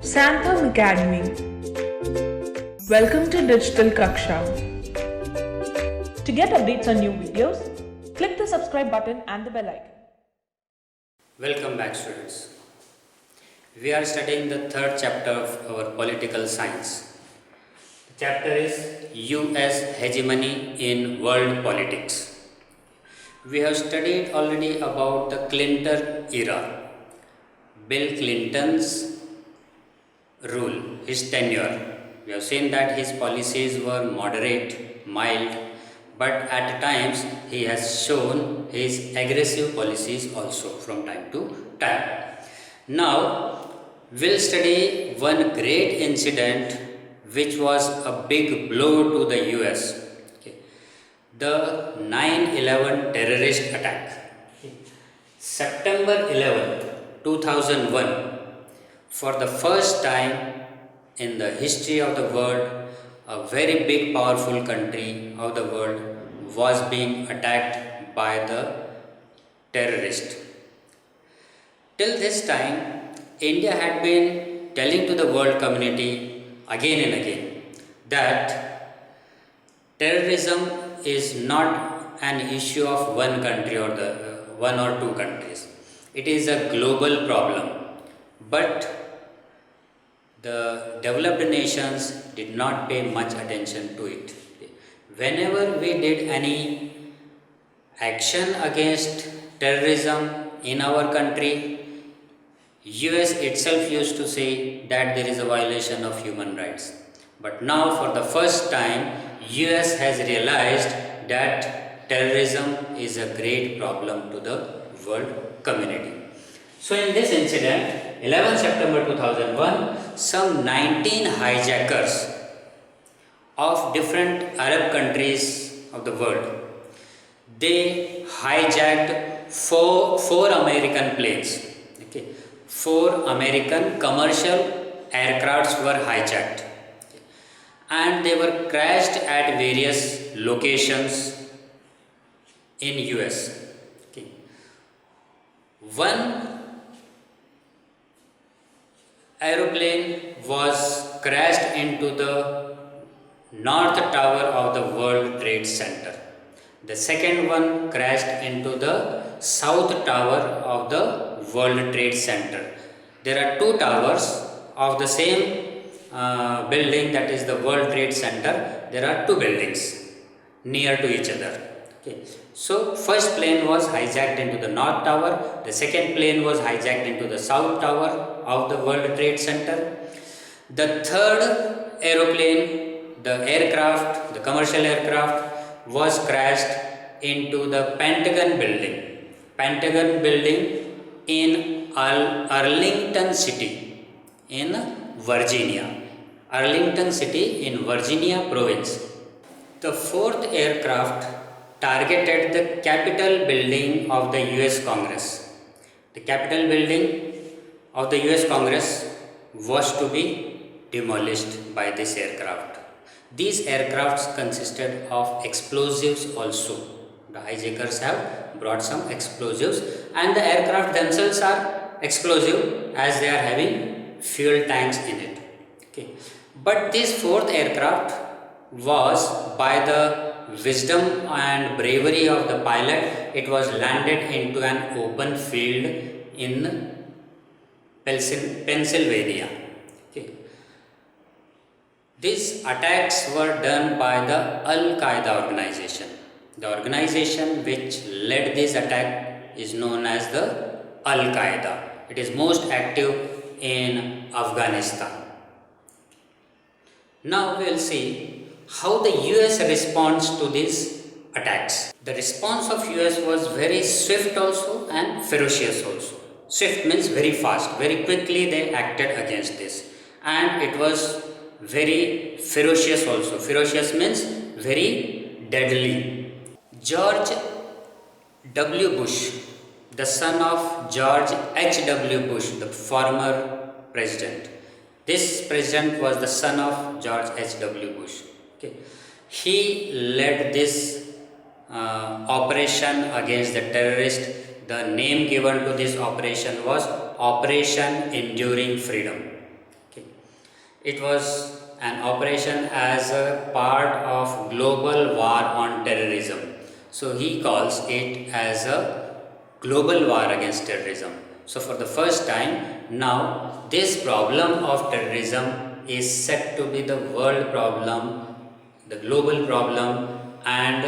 Santham Academy. Welcome to Digital Kaksha. To get updates on new videos, click the subscribe button and the bell icon. Welcome back, students. We are studying the third chapter of our political science. The chapter is US hegemony in world politics. We have studied already about the Clinton era, Bill Clinton's rule, his tenure. We have seen that his policies were moderate, mild, but at times he has shown his aggressive policies also from time to time. Now, we'll study one great incident which was a big blow to the US. Okay. The 9/11 terrorist attack. Okay. September 11, 2001, for the first time in the history of the world, a very big powerful country of the world was being attacked by the terrorist. Till this time, India had been telling to the world community again and again that terrorism is not an issue of one country or the one or two countries. It is a global problem. But the developed nations did not pay much attention to it. Whenever we did any action against terrorism in our country, US itself used to say that there is a violation of human rights. But now for the first time, US has realized that terrorism is a great problem to the world community. So in this incident, 11 September 2001, some 19 hijackers of different Arab countries of the world, they hijacked four American planes. Okay. 4 American commercial aircrafts were hijacked and they were crashed at various locations in US. Okay. One aeroplane was crashed into the North Tower of the World Trade Center. The second one crashed into the South Tower of the World Trade Center. There are 2 towers of the same building, that is the World Trade Center. There are 2 buildings near to each other. Okay. So first plane was hijacked into the North Tower, the second plane was hijacked into the South Tower of the World Trade Center. The third aeroplane, the aircraft, the commercial aircraft, was crashed into the Pentagon building in Arlington City in Virginia. Arlington City in Virginia province. The fourth aircraft targeted the Capitol building of the US Congress. The Capitol building of the US Congress was to be demolished by this aircraft. These aircrafts consisted of explosives also. The hijackers have brought some explosives and the aircraft themselves are explosive as they are having fuel tanks in it. Okay. But this fourth aircraft was, by the wisdom and bravery of the pilot, it was landed into an open field in Pennsylvania. Okay. These attacks were done by the Al-Qaeda organization. The organization which led this attack is known as the Al-Qaeda. It is most active in Afghanistan. Now we will see how the US responds to these attacks. The response of US was very swift also and ferocious also. Swift means very fast, very quickly they acted against this, and it was very ferocious also. Ferocious means very deadly. George W. Bush, the son of George H.W. Bush, the former president. This president was the son of George H.W. Bush. Okay. He led this operation against the terrorist. the name given to this operation was Operation Enduring Freedom. Okay. It was an operation as a part of global war on terrorism. So he calls it as a global war against terrorism. So for the first time now this problem of terrorism is said to be the world problem, the global problem, and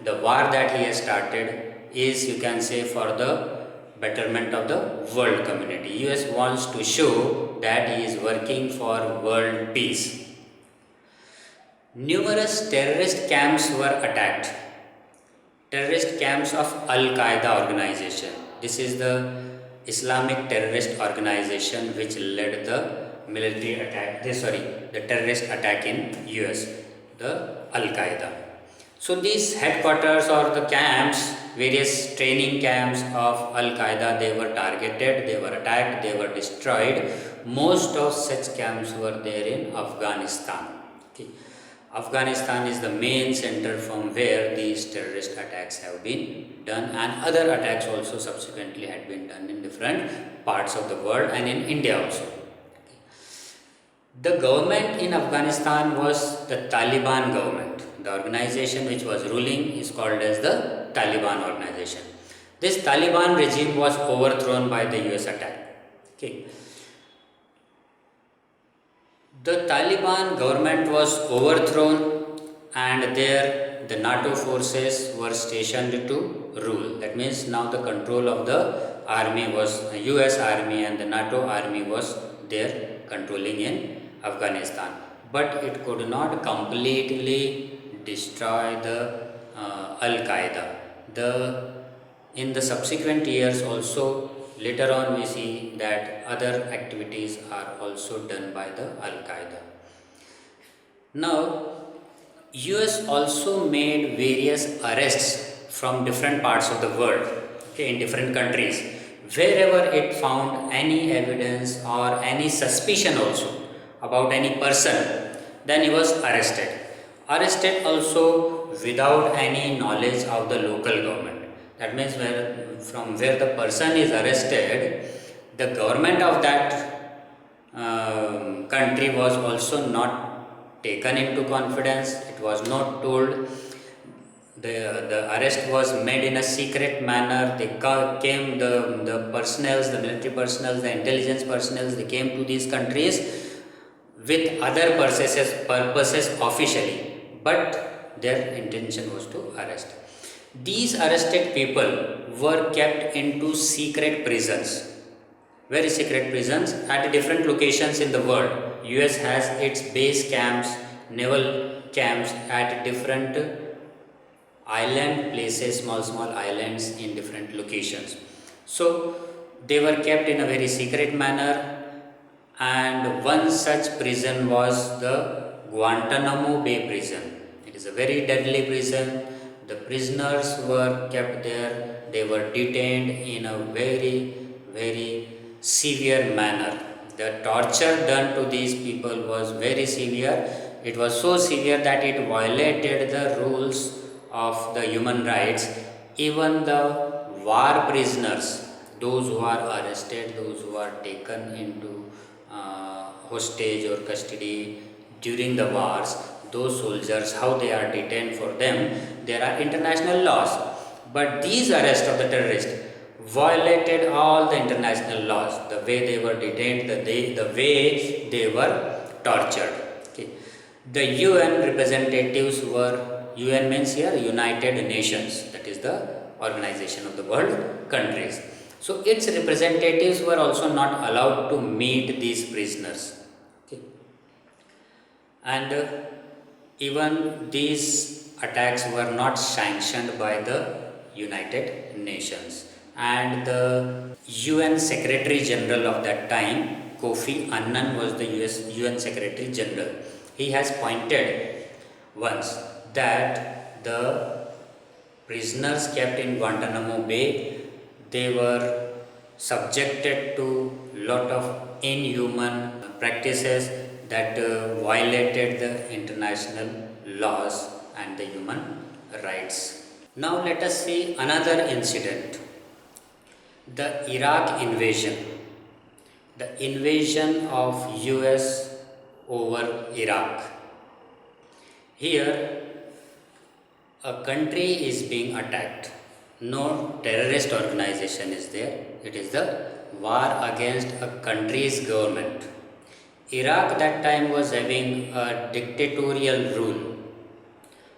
the war that he has started is, you can say, for the betterment of the world community. US wants to show that he is working for world peace. Numerous terrorist camps were attacked. Terrorist camps of Al-Qaeda organization. This is the Islamic terrorist organization which led the military attack, the terrorist attack in US, the Al-Qaeda. So these headquarters or the camps, various training camps of Al-Qaeda, they were targeted, they were attacked, they were destroyed. Most of such camps were there in Afghanistan. Okay. Afghanistan is the main center from where these terrorist attacks have been done, and other attacks also subsequently had been done in different parts of the world and in India also. The government in Afghanistan was the Taliban government. The organization which was ruling is called as the Taliban organization. This Taliban regime was overthrown by the US attack. Okay. The Taliban government was overthrown, and there the NATO forces were stationed to rule. That means now the control of the army was US army, and the NATO army was there controlling in Afghanistan. But it could not completely destroy the Al-Qaeda. In the subsequent years also, later on we see that other activities are also done by the Al-Qaeda. Now, US also made various arrests from different parts of the world, okay, in different countries. Wherever it found any evidence or any suspicion also about any person, then he was arrested. Arrested also without any knowledge of the local government. That means from where the person is arrested, the government of that country was also not taken into confidence. It was not told. The arrest was made in a secret manner. They came, the personnels, the military personnel, the intelligence personnel, they came to these countries with other purposes officially, but their intention was to arrest. These arrested people were kept into secret prisons, very secret prisons at different locations in the world. US has its base camps, naval camps at different island places, small islands in different locations. So they were kept in a very secret manner, and one such prison was the Guantanamo Bay prison. It is a very deadly prison. The prisoners were kept there. They were detained in a very severe manner. The torture done to these people was very severe. It was so severe that it violated the rules of the human rights. Even the war prisoners, those who are arrested, those who are taken into hostage or custody during the wars, those soldiers, how they are detained for them, there are international laws. But these arrests of the terrorists violated all the international laws. The way they were detained, the way they were tortured. Okay. The UN representatives were, UN means here United Nations, that is the organization of the world countries. So its representatives were also not allowed to meet these prisoners. Okay. And even these attacks were not sanctioned by the United Nations. And the UN Secretary General of that time, Kofi Annan, was the UN Secretary General. He has pointed once that the prisoners kept in Guantanamo Bay, they were subjected to lot of inhuman practices that violated the international laws and the human rights. Now let us see another incident. the Iraq invasion, the invasion of US over Iraq. Here, a country is being attacked. No terrorist organization is there. It is the war against a country's government. Iraq that time was having a dictatorial rule.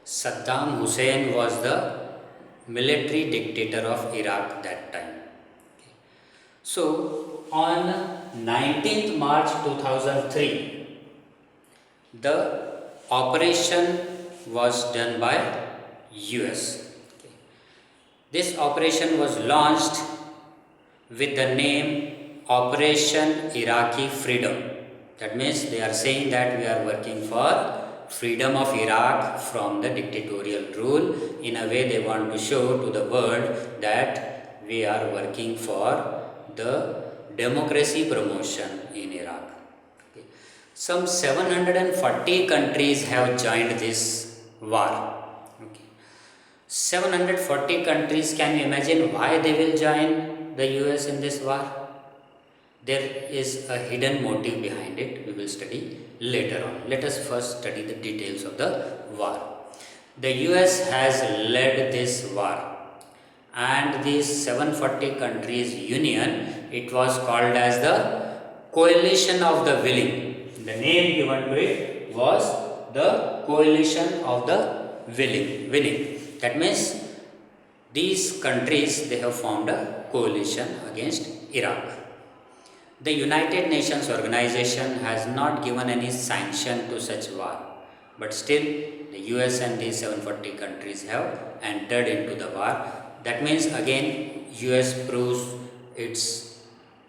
Saddam Hussein was the military dictator of Iraq that time. So, on 19th March 2003, the operation was done by US. This operation was launched with the name Operation Iraqi Freedom. That means they are saying that we are working for freedom of Iraq from the dictatorial rule. In a way, they want to show to the world that we are working for the democracy promotion in Iraq. Okay. Some 740 countries have joined this war. Okay. 740 countries, can you imagine why they will join the US in this war? There is a hidden motive behind it. We will study later on. Let us first study the details of the war. The US has led this war, and this 740 countries union, it was called as the Coalition of the Willing. The name given to it was the Coalition of the Willing. That means these countries, they have formed a coalition against Iraq. The United Nations organization has not given any sanction to such war, but still the US and these 740 countries have entered into the war. That means again US proves its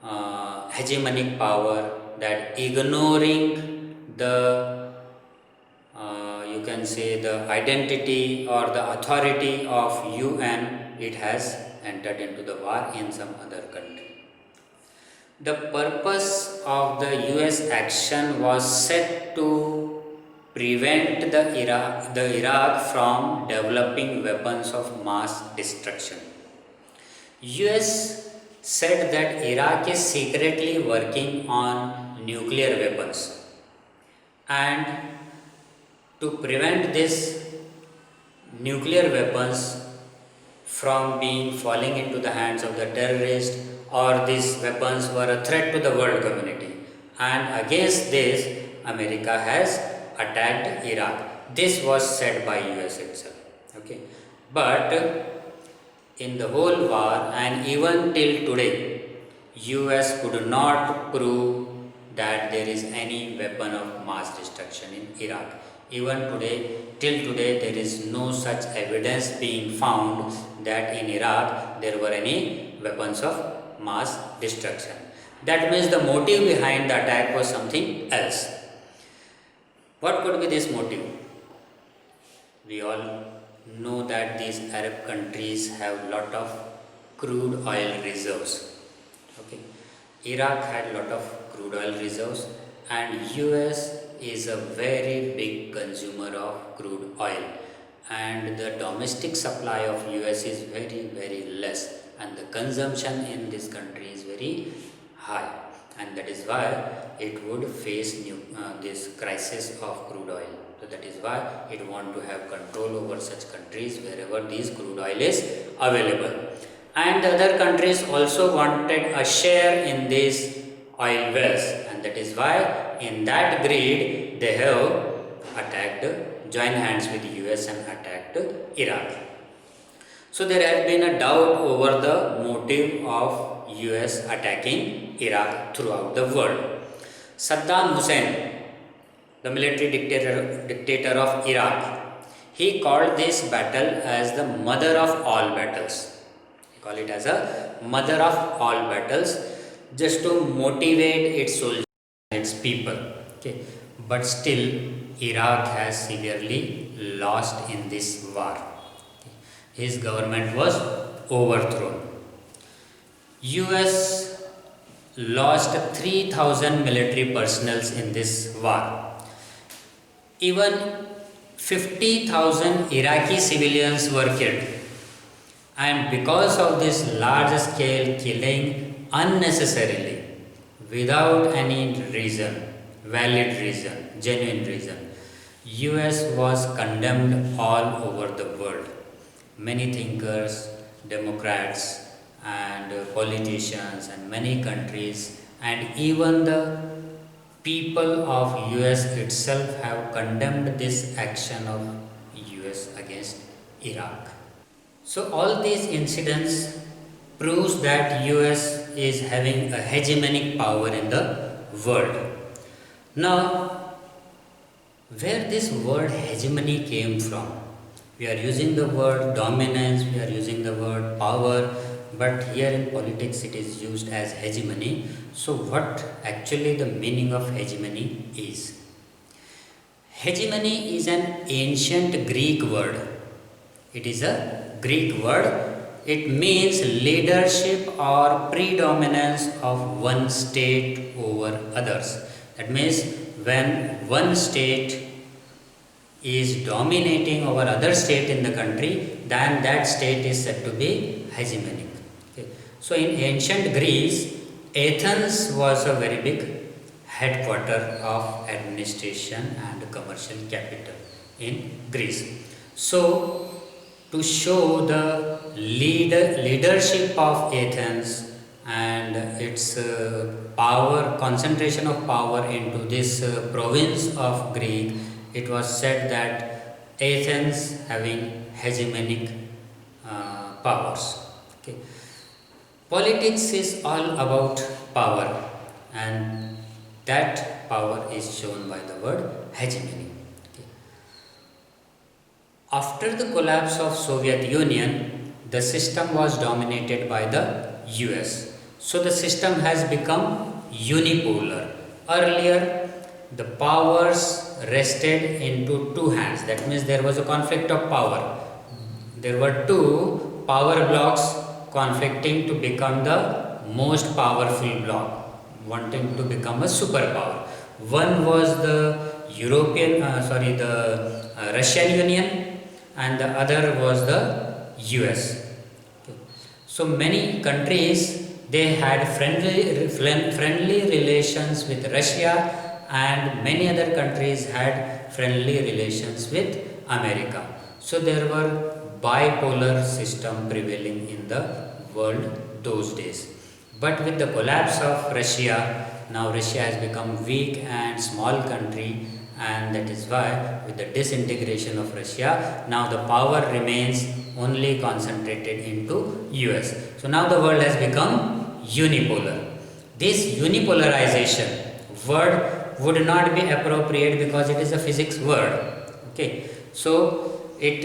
hegemonic power, that ignoring the you can say the identity or the authority of UN, it has entered into the war in some other country. The purpose of the US action was set to prevent the Iraq from developing weapons of mass destruction. US said that Iraq is secretly working on nuclear weapons, and to prevent this nuclear weapons from being falling into the hands of the terrorists, or these weapons were a threat to the world community, and against this America has attacked Iraq. This was said by US itself. Okay, but in the whole war and even till today, US could not prove that there is any weapon of mass destruction in Iraq. Even today, till today, there is no such evidence being found that in Iraq there were any weapons of mass destruction. That means the motive behind the attack was something else. What could be this motive? We all know that these Arab countries have lot of crude oil reserves. Okay, Iraq had lot of crude oil reserves, and US is a very big consumer of crude oil, and the domestic supply of US is very less, and the consumption in this country is very high, and that is why it would face this crisis of crude oil. So that is why it want to have control over such countries wherever this crude oil is available. And the other countries also wanted a share in these oil wells, and that is why in that greed they have joined hands with the US and attacked Iraq. So there has been a doubt over the motive of US attacking Iraq throughout the world. Saddam Hussein, the military dictator of Iraq, he called this battle as the mother of all battles. He called it as a mother of all battles, just to motivate its soldiers and its people. Okay. But still, Iraq has severely lost in this war. His government was overthrown. US lost 3,000 military personnel in this war. Even 50,000 Iraqi civilians were killed, And because of this large scale killing unnecessarily without any reason, valid reason, genuine reason, US was condemned all over the world. Many thinkers, democrats and politicians and many countries and even the people of US itself have condemned this action of US against Iraq. So all these incidents proves that US is having a hegemonic power in the world. Now, where this word hegemony came from? We are using the word dominance, we are using the word power, but here in politics it is used as hegemony. So what actually the meaning of hegemony is? Hegemony is an ancient Greek word. It is a Greek word. It means leadership or predominance of one state over others. That means when one state is dominating over other state in the country, then that state is said to be hegemonic. Okay. So in ancient Greece, Athens was a very big headquarter of administration and commercial capital in Greece. So to show the leadership of Athens and its power, concentration of power into this province of Greek, it was said that Athens having hegemonic powers. Okay. Politics is all about power, and that power is shown by the word hegemony. Okay. After the collapse of Soviet Union, the system was dominated by the US. So the system has become unipolar. Earlier, the powers rested into two hands. That means there was a conflict of power. There were two power blocks conflicting to become the most powerful bloc, wanting to become a superpower. One was the Russian Union, and the other was the US. Okay. So many countries, they had friendly relations with Russia, and many other countries had friendly relations with America. So there were bipolar system prevailing in the world those days. But with the collapse of Russia, now Russia has become weak and small country, and that is why with the disintegration of Russia, now the power remains only concentrated into US. So now the world has become unipolar. This unipolarization word would not be appropriate because it is a physics word. Okay, so it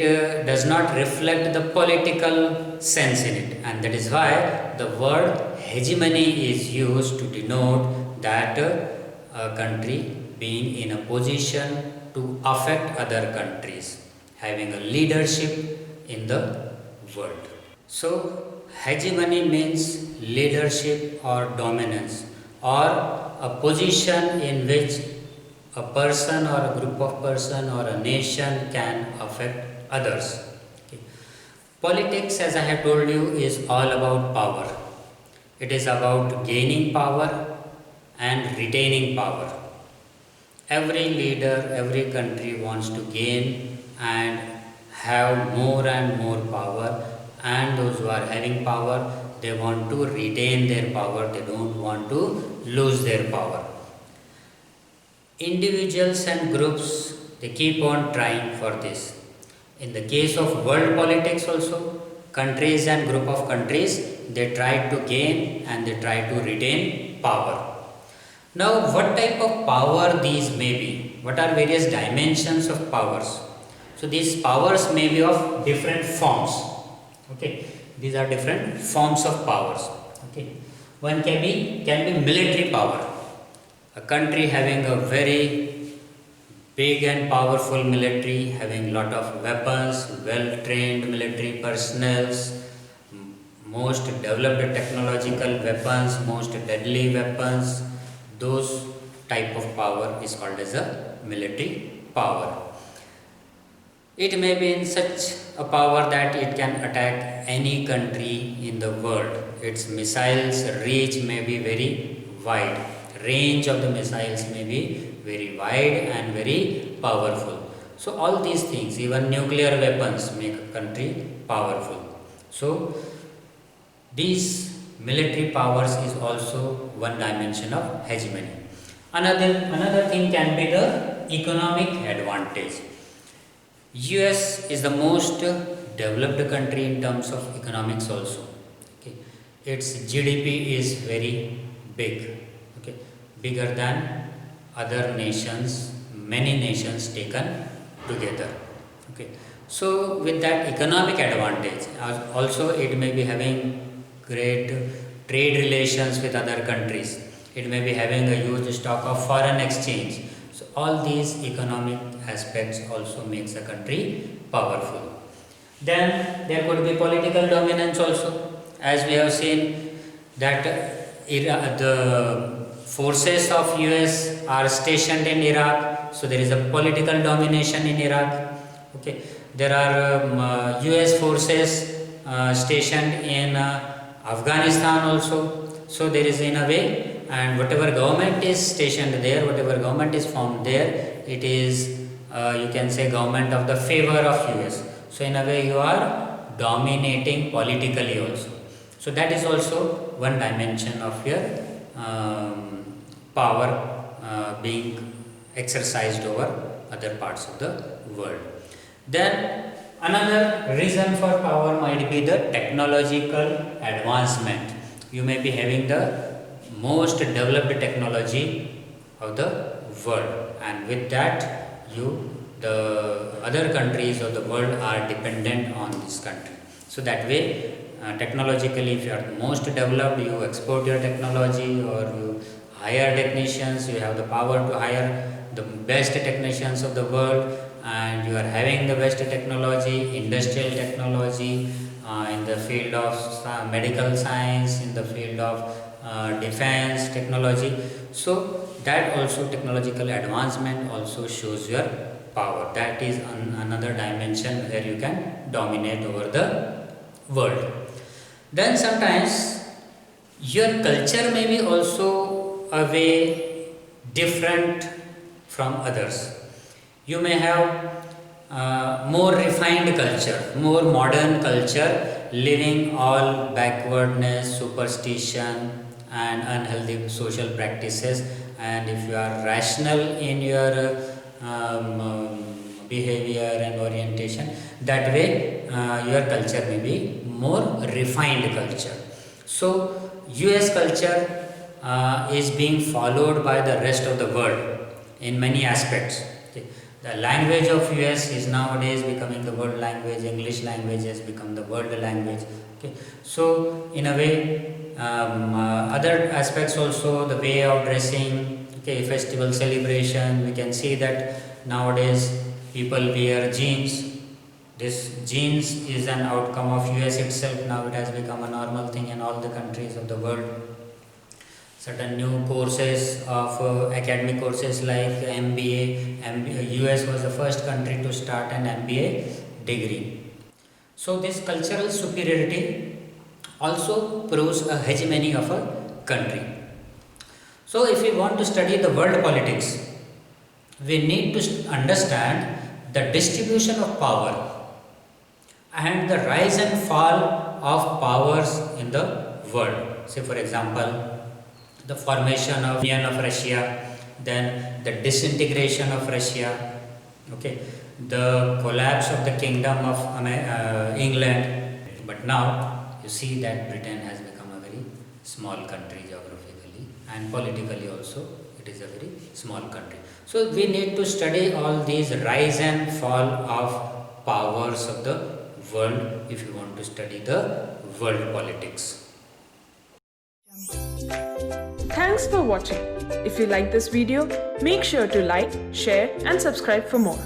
does not reflect the political sense in it, and that is why the word hegemony is used to denote that a country being in a position to affect other countries, having a leadership in the world. So hegemony means leadership or dominance, or a position in which a person or a group of person or a nation can affect others. Okay. Politics, as I have told you, is all about power. It is about gaining power and retaining power. Every leader, every country wants to gain and have more and more power, and those who are having power, they want to retain their power, they don't want to lose their power. Individuals and groups, they keep on trying for this. In the case of world politics also, countries and group of countries, they try to gain and they try to retain power. Now, what type of power these may be? What are various dimensions of powers? So these powers may be of different forms. Okay, these are different forms of powers. Okay, one can be military power. A country having a very big and powerful military, having lot of weapons, well-trained military personnel, most developed technological weapons, most deadly weapons. Those type of power is called as a military power. It may be in such a power that it can attack any country in the world. Its missiles reach may be very wide. Range of the missiles may be very wide and very powerful. So all these things, even nuclear weapons make a country powerful. So these military powers is also one dimension of hegemony. Another thing can be the economic advantage. US is the most developed country in terms of economics also. Okay. Its GDP is very big, okay, bigger than other nations, many nations taken together. Okay. So with that economic advantage, also it may be having great trade relations with other countries. It may be having a huge stock of foreign exchange. So all these economic aspects also makes a country powerful. Then there could be political dominance also, as we have seen that the forces of US are stationed in Iraq, so there is a political domination in Iraq. Okay, there are US forces stationed in Afghanistan also, so there is in a way, and whatever government is stationed there, whatever government is formed there, it is you can say government of the favor of US. So in a way you are dominating politically also. So that is also one dimension of your power being exercised over other parts of the world. Then another reason for power might be the technological advancement. You may be having the most developed technology of the world, and with that the other countries of the world are dependent on this country. So that way technologically, if you are most developed, you export your technology or you hire technicians, you have the power to hire the best technicians of the world, and you are having the best technology, industrial technology in the field of medical science, in the field of defense technology. So that also technological advancement also shows your power. That is another dimension where you can dominate over the world. Then sometimes your culture may be also a way different from others. You may have more refined culture, more modern culture, living all backwardness, superstition and unhealthy social practices, and if you are rational in your behavior and orientation, that way your culture may be more refined culture. So US culture is being followed by the rest of the world in many aspects. Okay. The language of US is nowadays becoming the world language. English language has become the world language. Okay. So in a way, other aspects also, the way of dressing, okay, festival celebration, we can see that nowadays people wear jeans. This jeans is an outcome of US itself. Now it has become a normal thing in all the countries of the world. Certain new courses of academic courses like MBA. US was the first country to start an MBA degree. So this cultural superiority also proves a hegemony of a country. So if we want to study the world politics, we need to understand the distribution of power and the rise and fall of powers in the world. Say for example, the formation of Union of Russia, then the disintegration of Russia, okay, the collapse of the kingdom of England. But now you see that Britain has become a very small country geographically, and politically also it is a very small country. So we need to study all these rise and fall of powers of the world if you want to study the world politics. Thanks for watching. If you like this video, make sure to like, share and subscribe for more.